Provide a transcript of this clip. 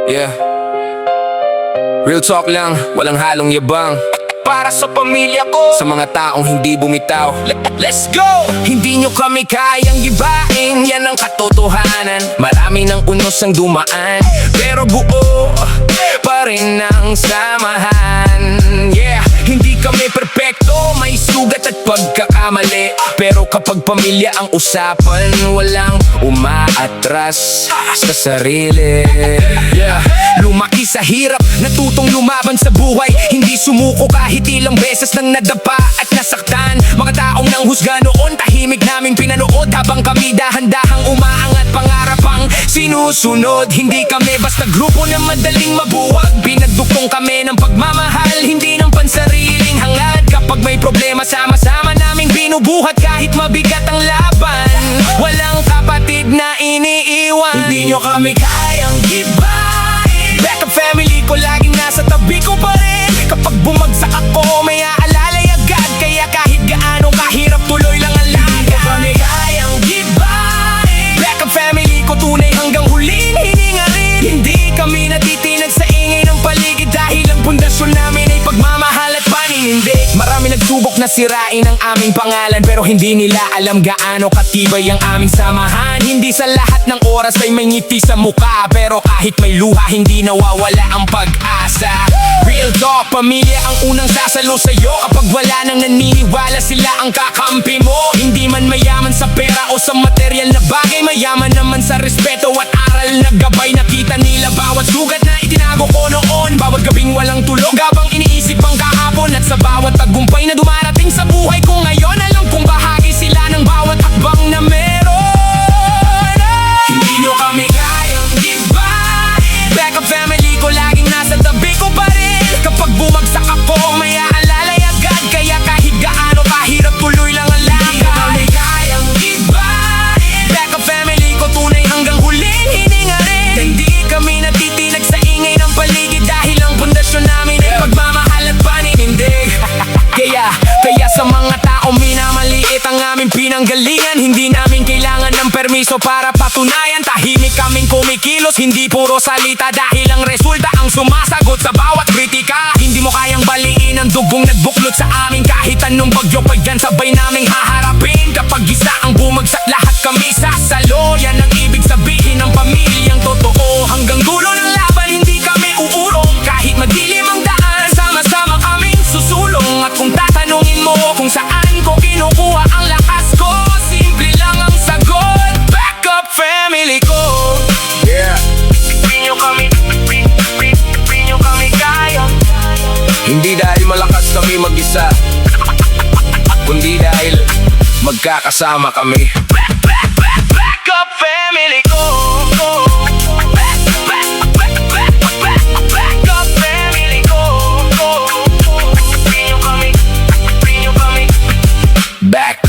Yeah. Real talk lang, walang halong yabang. Para sa pamilya ko, sa mga taong hindi bumitaw. Let's go! Hindi nyo kami kayang gibain, yan ang katotohanan. Marami ng unos ang dumaan, pero buo pa rin ang samahan. Yeah, hindi kami perpekto, may sugat at pagkakamali. Pero kapag pamilya ang usapan, walang umaatras sa sarili. Yeah, lumaki sa hirap, natutong lumaban sa buhay. Hindi sumuko kahit ilang beses nang nadapa at nasaktan. Mga taong nang husga noon, tahimik naming pinanood habang kami dahan-dahang umaangat, pangarap ang sinusunod. Hindi kami basta grupo na madaling mabuwag. Pinagdukong kami ng pagmamahal, hindi ng pansariling hangad. Kapag may problema, sama-sama naming binubuhat kahit mabigat ang laban. Walang kapatid na iniiwan, hindi nyo kami kayang gibain. Backup family ko, laging nasa tabi ko pa rin. Kapag bumagsak ako, may aalalay agad. Kaya kahit gaano kahirap, tuloy lang ang lakad. Hindi kami kayang gibain. Backup family ko, tunay hanggang huling hininga rin. Hindi kami natitinag sa ingay ng paligid, dahil ang pundasyon namin ay pagmamahal at paninindig. Marami nagsubok na sirain ang aming pangalan, pero hindi nila alam gaano katibay ang aming samahan. Hindi sa lahat ng oras ay may ngiti sa mukha, pero kahit may luha, hindi nawawala ang pag-asa. Real talk, pamilya ang unang sasalo sa'yo. Kapag wala nang naniniwala, sila ang kakampi mo. Hindi man mayaman sa pera o sa material na bagay, mayaman naman sa respeto at aral na gabay. Nakita nila bawat sugat na itinago ko noon, bawat gabing walang tulog habang iniisip ang kahapon. At sa bawat tagumpay na dumarating sa buhay ko ngayon, alam kong bahagi sila ng bawat hakbang na meron. Hindi nyo kami kayang gibain. Backup family ko, laging nasa tabi ko pa rin. Kapag bumagsak ako, may aalalay agad. Kaya kahit gaano kahirap, tuloy lang ang lakad. Hindi nyo kami kayang gibain. Backup family ko, tunay hanggang huling hininga rin. Hindi kami natitinag sa ingay ng paligid, dahil ang pundasyon namin ay pagmamahal at paninindig. Kaya sa mga taong minamaliit ang aming pinanggalingan, hindi namin kailangan ng permiso para patunayan. Tahimik kaming kumikilos, hindi puro salita, dahil ang resulta ang sumasagot sa bawat kritika. Hindi mo kayang baliin ang dugong nagbuklod sa amin. Kahit anong bagyo pa dyan, sabay naming haharapin. Kapag isa ang bumagsak, lahat kami sasalo. Yan ang ibig sabihin ng pamilyang totoo. Hanggang dulo ng laban, hindi kami uurong. Kahit madilim ang daan, sama-sama kaming susulong. At kung tatanungin mo kung saan ko kinukuha ang lakas ko, simple lang ang sagot: backup family ko. Yeah. Di nyo kami kaya. Hindi dahil malakas kami mag-isa, kundi dahil magkakasama kami. Backup family ko. Backup family ko. Di nyo kami. Back